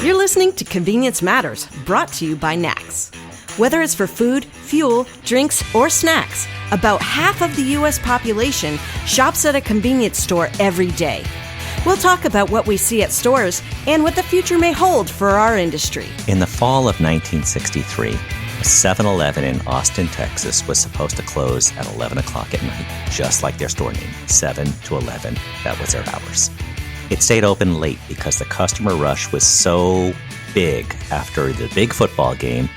You're listening to Convenience Matters, brought to you by NACS. Whether it's for food, fuel, drinks, or snacks, about half of the U.S. population shops at a convenience store every day. We'll talk about what we see at stores and what the future may hold for our industry. In the fall of 1963, a 7-Eleven in Austin, Texas was supposed to close at 11 o'clock at night, just like their store name, 7 to 11. That was their hours. It stayed open late because the customer rush was so big after the big football game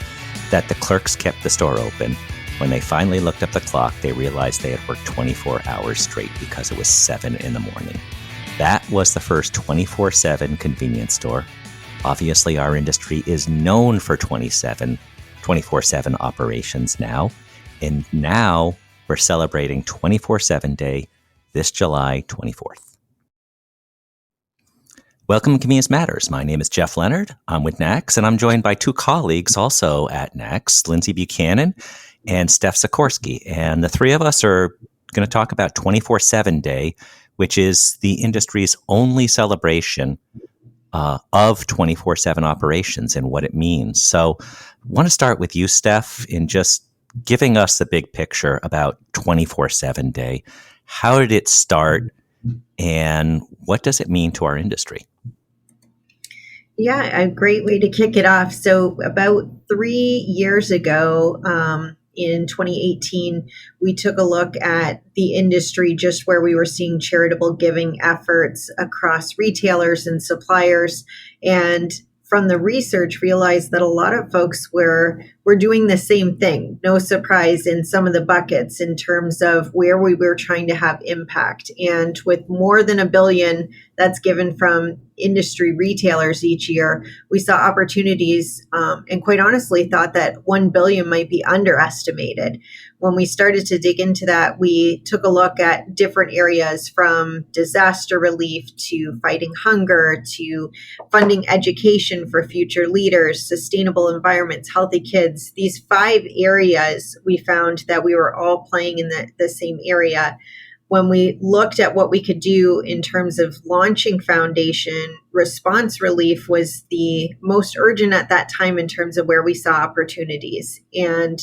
that the clerks kept the store open. When they finally looked up the clock, they realized they had worked 24 hours straight because it was 7 in the morning. That was the first 24/7 convenience store. Obviously, our industry is known for 24/7 operations now. And now we're celebrating 24/7 Day this July 24th. Welcome to Convenience Matters. My name is Jeff Lenard. I'm with NACS, and I'm joined by two colleagues also at NACS, Lindsay Buchanan and Steph Sikorski. And the three of us are going to talk about 24/7 Day, which is the industry's only celebration of 24/7 operations and what it means. So I want to start with you, Steph, in just giving us the big picture about 24/7 Day. How did it start, and what does it mean to our industry? Yeah, a great way to kick it off. So about 3 years ago, in 2018, we took a look at the industry, just where we were seeing charitable giving efforts across retailers and suppliers. And from the research, realized that a lot of folks were doing the same thing. No surprise in some of the buckets in terms of where we were trying to have impact. And with more than $1 billion that's given from industry retailers each year, we saw opportunities and quite honestly thought that $1 billion might be underestimated. When we started to dig into that, we took a look at different areas, from disaster relief to fighting hunger to funding education for future leaders, sustainable environments, healthy kids. These 5 areas, we found that we were all playing in the same area. When we looked at what we could do in terms of launching foundation, response relief was the most urgent at that time in terms of where we saw opportunities. And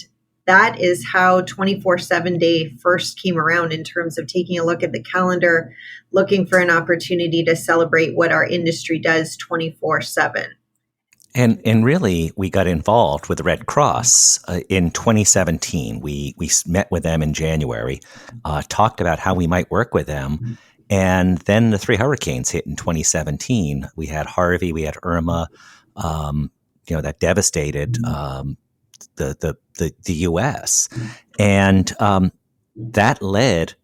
that is how 24/7 Day first came around, in terms of taking a look at the calendar, looking for an opportunity to celebrate what our industry does 24/7. And really, we got involved with the Red Cross in 2017. We met with them in January, talked about how we might work with them. And then the 3 hurricanes hit in 2017. We had Harvey, we had Irma, that devastated the U.S. And that led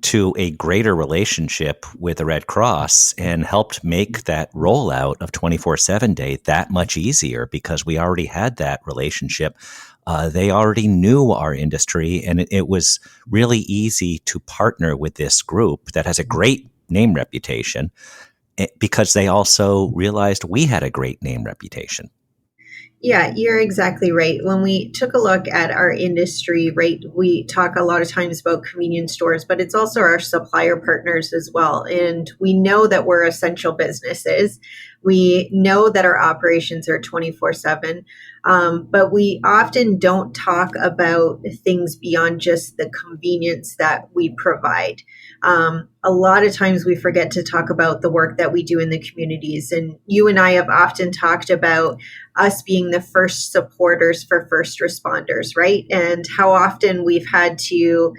to a greater relationship with the Red Cross and helped make that rollout of 24/7 Day that much easier, because we already had that relationship. They already knew our industry, and it was really easy to partner with this group that has a great name reputation, because they also realized we had a great name reputation. Yeah, you're exactly right. When we took a look at our industry, right, we talk a lot of times about convenience stores, but it's also our supplier partners as well. And we know that we're essential businesses. We know that our operations are 24/7, but we often don't talk about things beyond just the convenience that we provide. A lot of times we forget to talk about the work that we do in the communities. And you and I have often talked about us being the first supporters for first responders, right? And how often we've had to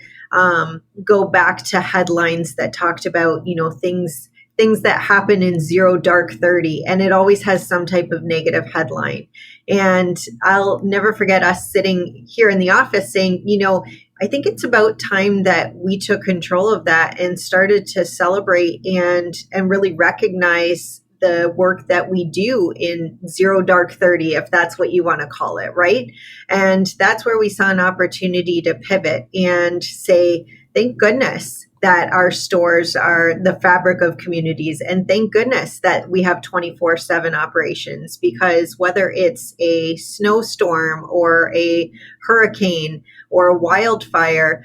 go back to headlines that talked about, things that happen in 0 dark 30, and it always has some type of negative headline. And I'll never forget us sitting here in the office saying, I think it's about time that we took control of that and started to celebrate and really recognize the work that we do in 0 dark 30, if that's what you want to call it, right? And that's where we saw an opportunity to pivot and say, thank goodness that our stores are the fabric of communities. And thank goodness that we have 24/7 operations, because whether it's a snowstorm or a hurricane or a wildfire,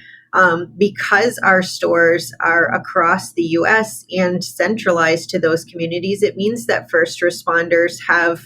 because our stores are across the U.S. and centralized to those communities, it means that first responders have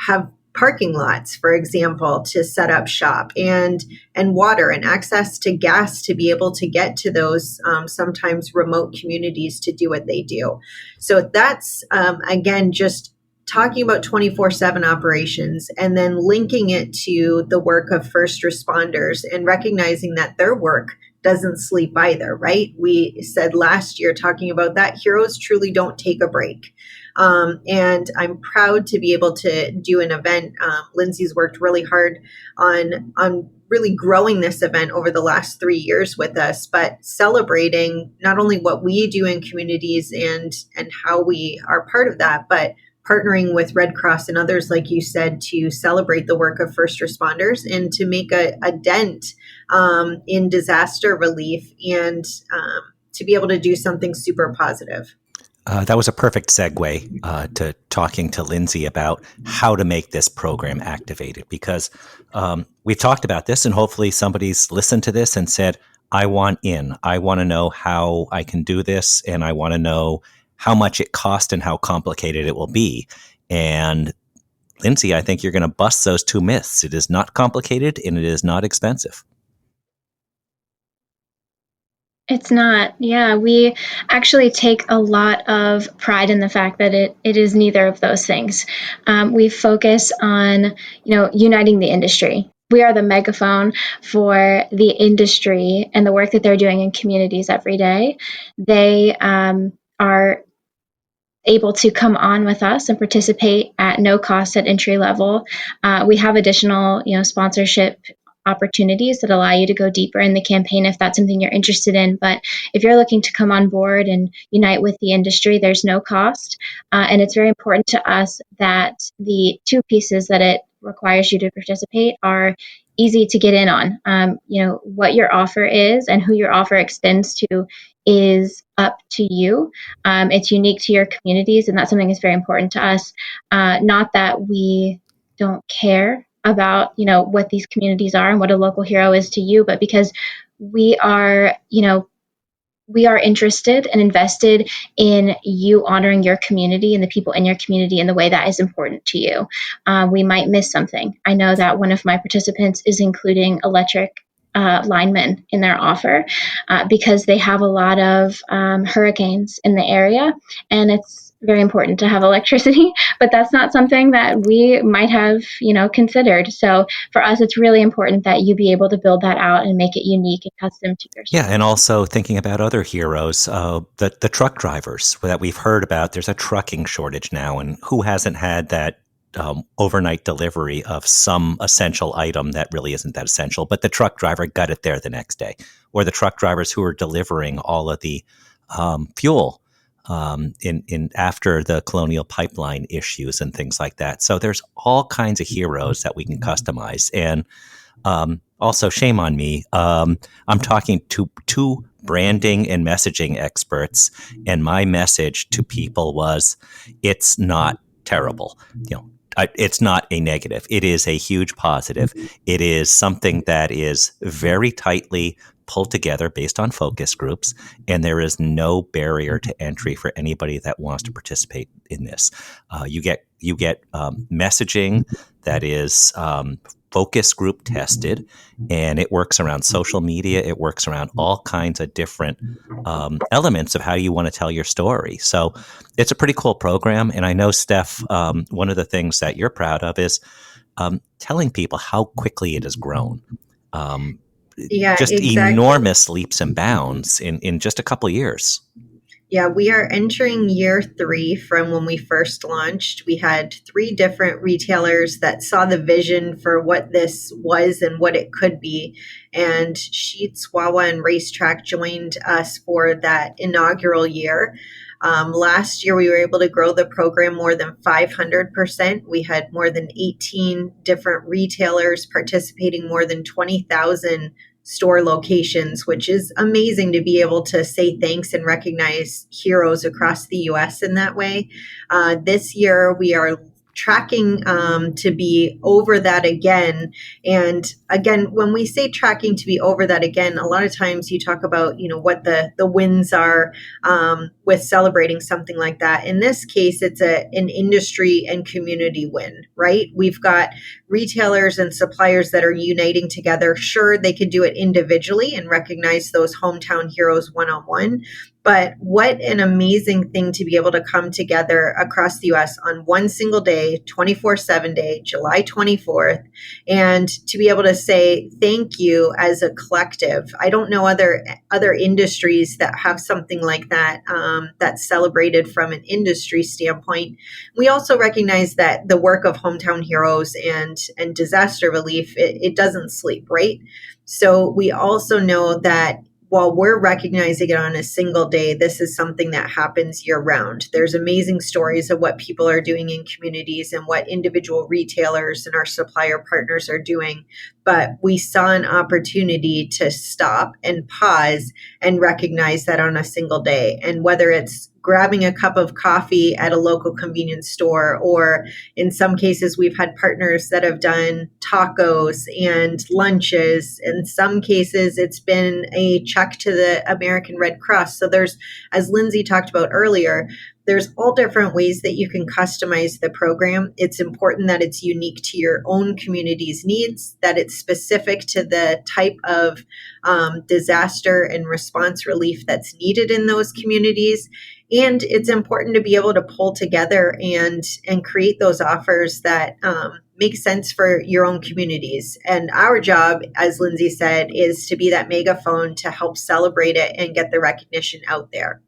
have parking lots, for example, to set up shop, and water and access to gas to be able to get to those sometimes remote communities to do what they do. So that's again just talking about 24/7 operations, and then linking it to the work of first responders and recognizing that their work doesn't sleep either, right? We said last year, talking about that, heroes truly don't take a break. And I'm proud to be able to do an event. Lindsay's worked really hard on really growing this event over the last 3 years with us, but celebrating not only what we do in communities and how we are part of that, but partnering with Red Cross and others, like you said, to celebrate the work of first responders and to make a dent in disaster relief, and to be able to do something super positive. That was a perfect segue to talking to Lindsay about how to make this program activated, because we've talked about this, and hopefully somebody's listened to this and said, I want in. I want to know how I can do this, and I want to know how much it costs and how complicated it will be. And Lindsay, I think you're going to bust those two myths. It is not complicated and it is not expensive. It's not. Yeah, we actually take a lot of pride in the fact that it is neither of those things. We focus on, uniting the industry. We are the megaphone for the industry and the work that they're doing in communities every day. They are able to come on with us and participate at no cost at entry level. We have additional, sponsorship opportunities that allow you to go deeper in the campaign if that's something you're interested in. But if you're looking to come on board and unite with the industry, there's no cost. And it's very important to us that the two pieces that it requires you to participate are easy to get in on. What your offer is and who your offer extends to is up to you. It's unique to your communities, and that's something that's very important to us. Not that we don't care about, what these communities are and what a local hero is to you, but because we are interested and invested in you honoring your community and the people in your community in the way that is important to you. We might miss something. I know that one of my participants is including electric linemen in their offer because they have a lot of hurricanes in the area, and it's very important to have electricity, but that's not something that we might have, considered. So for us, it's really important that you be able to build that out and make it unique and custom to yourself. Yeah, and also thinking about other heroes, the truck drivers that we've heard about. There's a trucking shortage now, and who hasn't had that overnight delivery of some essential item that really isn't that essential, but the truck driver got it there the next day, or the truck drivers who are delivering all of the fuel in after the Colonial Pipeline issues and things like that. So there's all kinds of heroes that we can customize. And also, shame on me, I'm talking to two branding and messaging experts, and my message to people was, it's not terrible. It's not a negative. It is a huge positive. It is something that is very tightly pulled together based on focus groups, and there is no barrier to entry for anybody that wants to participate in this. You get messaging that is focus group tested, and it works around social media. It works around all kinds of different elements of how you want to tell your story. So it's a pretty cool program. And I know, Steph, one of the things that you're proud of is telling people how quickly it has grown. Just exactly. Enormous leaps and bounds in just a couple of years. Yeah, we are entering year 3 from when we first launched. We had 3 different retailers that saw the vision for what this was and what it could be. And Sheetz, Wawa, and Racetrack joined us for that inaugural year. Last year, we were able to grow the program more than 500%. We had more than 18 different retailers participating, more than 20,000 store locations, which is amazing to be able to say thanks and recognize heroes across the U.S. in that way. This year, we are tracking to be over that again. And again, when we say tracking to be over that again, a lot of times you talk about, what the wins are with celebrating something like that. In this case, it's an industry and community win, right? We've got retailers and suppliers that are uniting together. Sure, they could do it individually and recognize those hometown heroes one-on-one. But what an amazing thing to be able to come together across the US on one single day, 24/7 day, July 24th, and to be able to say thank you as a collective. I don't know other industries that have something like that that's celebrated from an industry standpoint. We also recognize that the work of hometown heroes and disaster relief, it doesn't sleep, right? So we also know that while we're recognizing it on a single day, this is something that happens year round. There's amazing stories of what people are doing in communities and what individual retailers and our supplier partners are doing. But we saw an opportunity to stop and pause and recognize that on a single day. And whether it's grabbing a cup of coffee at a local convenience store, or in some cases, we've had partners that have done tacos and lunches. In some cases, it's been a check to the American Red Cross. So there's, as Lindsay talked about earlier, there's all different ways that you can customize the program. It's important that it's unique to your own community's needs, that it's specific to the type of disaster and response relief that's needed in those communities. And it's important to be able to pull together and create those offers that make sense for your own communities. And our job, as Lindsay said, is to be that megaphone to help celebrate it and get the recognition out there.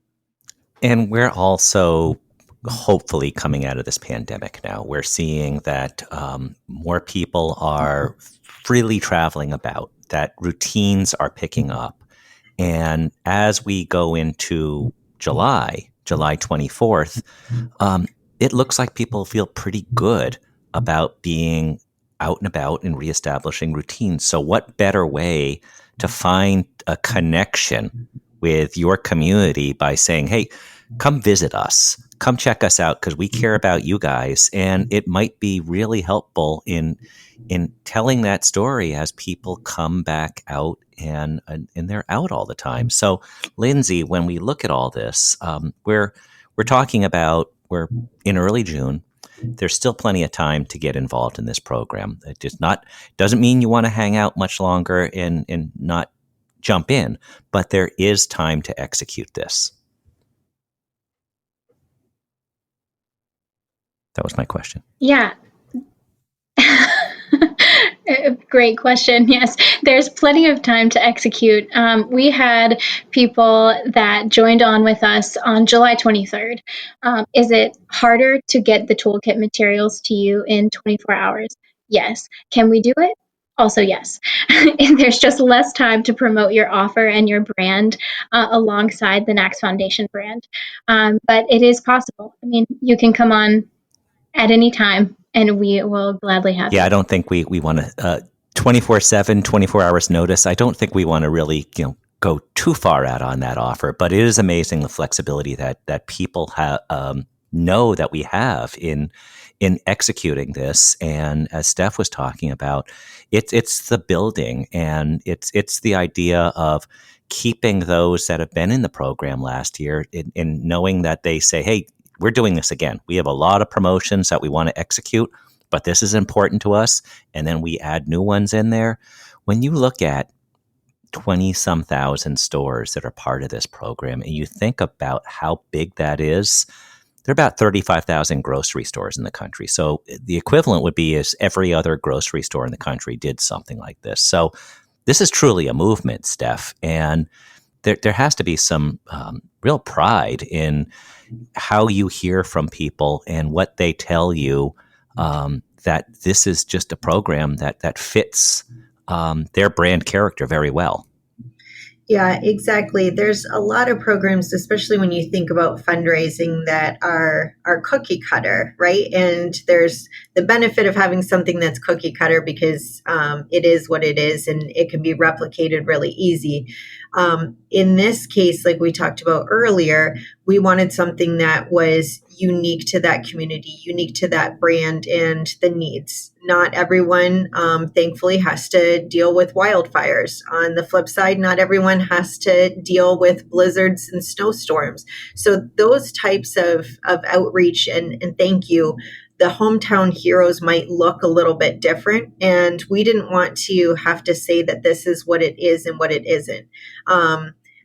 And we're also hopefully coming out of this pandemic now. We're seeing that more people are freely traveling about, that routines are picking up. And as we go into July 24th, it looks like people feel pretty good about being out and about and reestablishing routines. So what better way to find a connection with your community by saying, hey, come visit us, come check us out because we care about you guys. And it might be really helpful in telling that story as people come back out and they're out all the time. So, Lindsay, when we look at all this, we're talking about, we're in early June. There's still plenty of time to get involved in this program. It just doesn't mean you want to hang out much longer and not jump in, but there is time to execute this. That was my question. Yeah. Great question. Yes, there's plenty of time to execute. We had people that joined on with us on July 23rd. Is it harder to get the toolkit materials to you in 24 hours? Yes. Can we do it? Also, yes. There's just less time to promote your offer and your brand alongside the NACS Foundation brand. But it is possible. I mean, you can come on at any time, and we will gladly have you. Yeah, I don't think we want to 24/7, 24 hours notice. I don't think we want to really go too far out on that offer. But it is amazing the flexibility that people know that we have in executing this. And as Steph was talking about, it's the building, and it's the idea of keeping those that have been in the program last year in knowing that they say, hey, we're doing this again. We have a lot of promotions that we want to execute, but this is important to us. And then we add new ones in there. When you look at 20-some thousand stores that are part of this program, and you think about how big that is, there are about 35,000 grocery stores in the country. So the equivalent would be as every other grocery store in the country did something like this. So this is truly a movement, Steph. And there has to be some real pride in how you hear from people and what they tell you, that this is just a program that fits their brand character very well. Yeah, exactly. There's a lot of programs, especially when you think about fundraising, that are cookie cutter, right? And there's the benefit of having something that's cookie cutter because it is what it is and it can be replicated really easy. In this case, like we talked about earlier, we wanted something that was unique to that community, unique to that brand and the needs. Not everyone, thankfully, has to deal with wildfires. On the flip side, not everyone has to deal with blizzards and snowstorms. So those types of outreach and thank you, the hometown heroes might look a little bit different. And we didn't want to have to say that this is what it is and what it isn't.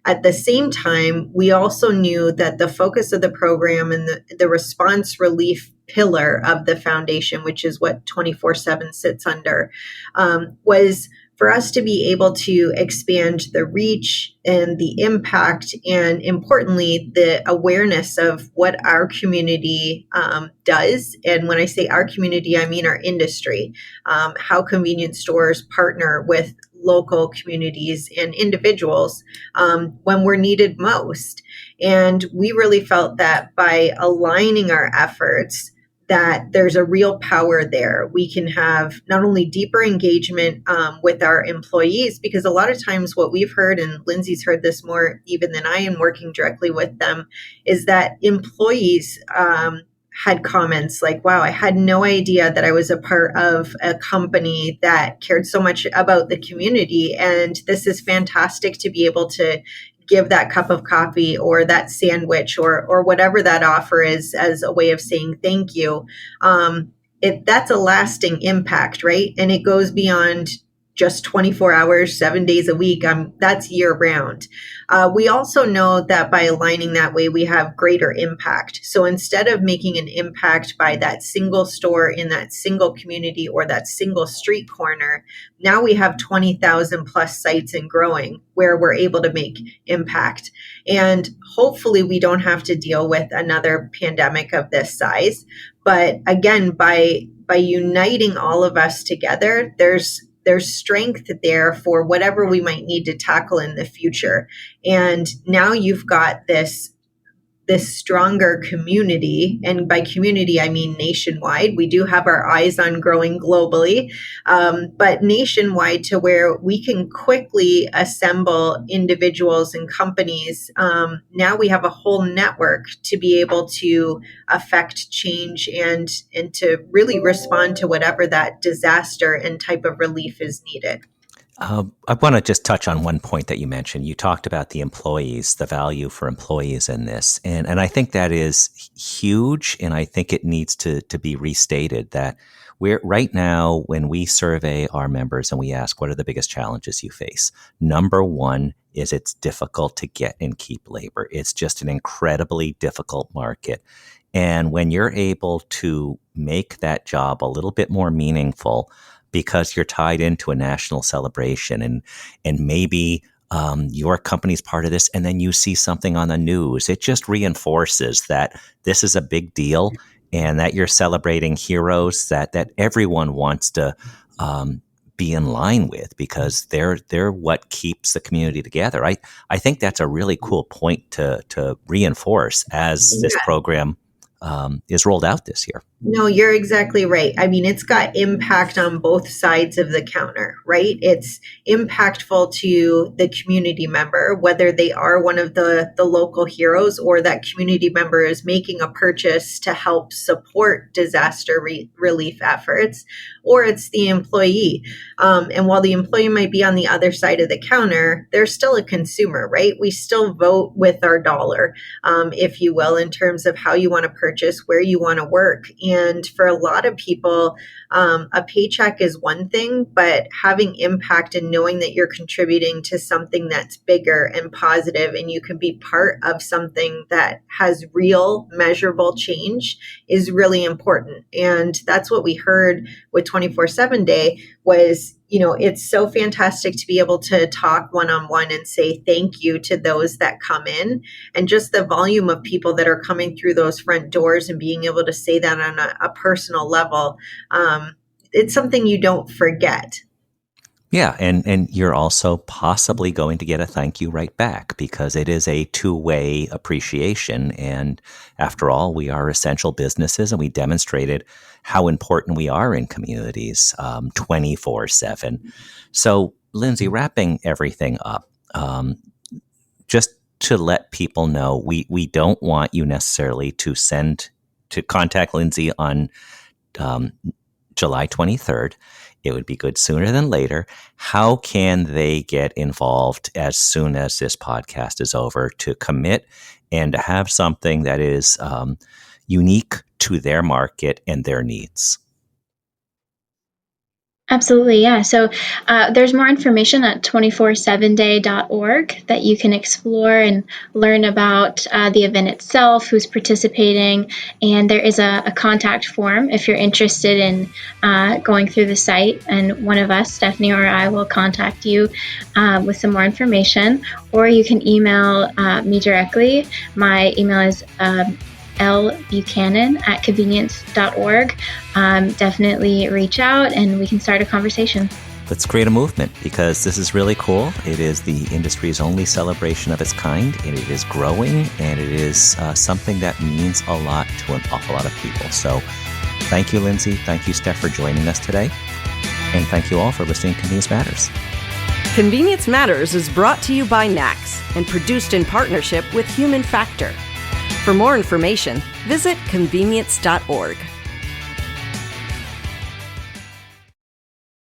At the same time, we also knew that the focus of the program and the response relief pillar of the foundation, which is what 24/7 sits under, was for us to be able to expand the reach and the impact, and importantly, the awareness of what our community does. And when I say our community, I mean our industry, how convenience stores partner with local communities and individuals when we're needed most. And we really felt that by aligning our efforts, that there's a real power there. We can have not only deeper engagement with our employees, because a lot of times what we've heard, and Lindsay's heard this more even than I am working directly with them, is that employees had comments like, wow, I had no idea that I was a part of a company that cared so much about the community. And this is fantastic to be able to give that cup of coffee or that sandwich or whatever that offer is as a way of saying thank you. That's a lasting impact, right? And it goes beyond just 24 hours, 7 days a week. That's year round. We also know that by aligning that way, we have greater impact. So instead of making an impact by that single store in that single community or that single street corner, now we have 20,000 plus sites and growing where we're able to make impact. And hopefully we don't have to deal with another pandemic of this size. But again, by uniting all of us together, there's strength there for whatever we might need to tackle in the future. And now you've got this stronger community. And by community, I mean nationwide. We do have our eyes on growing globally, but nationwide, to where we can quickly assemble individuals and companies. Now we have a whole network to be able to affect change and to really respond to whatever that disaster and type of relief is needed. I want to just touch on one point that you mentioned. You talked about the employees, the value for employees in this. And I think that is huge. And I think it needs to be restated that we're right now, when we survey our members and we ask, what are the biggest challenges you face? Number one is it's difficult to get and keep labor. It's just an incredibly difficult market. And when you're able to make that job a little bit more meaningful, because you're tied into a national celebration and maybe your company's part of this, and then you see something on the news, it just reinforces that this is a big deal and that you're celebrating heroes that everyone wants to be in line with, because they're what keeps the community together. I think that's a really cool point to reinforce as this program is rolled out this year. No, you're exactly right. I mean, it's got impact on both sides of the counter, right? It's impactful to the community member, whether they are one of the local heroes or that community member is making a purchase to help support disaster relief efforts, or it's the employee. And while the employee might be on the other side of the counter, they're still a consumer, right? We still vote with our dollar, if you will, in terms of how you want to purchase, where you want to work. And for a lot of people, a paycheck is one thing, but having impact and knowing that you're contributing to something that's bigger and positive, and you can be part of something that has real measurable change, is really important. And that's what we heard with 24/7 Day was, it's so fantastic to be able to talk one-on-one and say thank you to those that come in, and just the volume of people that are coming through those front doors and being able to say that on a personal level. It's something you don't forget. Yeah, and you're also possibly going to get a thank you right back, because it is a two-way appreciation. And after all, we are essential businesses, and we demonstrated how important we are in communities 24/7. So, Lindsay, wrapping everything up, to let people know, we don't want you necessarily to contact Lindsay on July 23rd. It would be good sooner than later. How can they get involved as soon as this podcast is over to commit and to have something that is unique to their market and their needs? Absolutely, yeah. So there's more information at 247day.org that you can explore and learn about the event itself, who's participating, and there is a contact form if you're interested in going through the site, and one of us, Stephanie or I, will contact you with some more information, or you can email me directly. My email is lbuchanan@convenience.org. Definitely reach out and we can start a conversation. Let's create a movement, because this is really cool. It is the industry's only celebration of its kind, and it is growing, and it is something that means a lot to an awful lot of people. So thank you, Lindsay. Thank you, Steph, for joining us today. And thank you all for listening to Convenience Matters. Convenience Matters is brought to you by NACS and produced in partnership with Human Factor. For more information, visit convenience.org.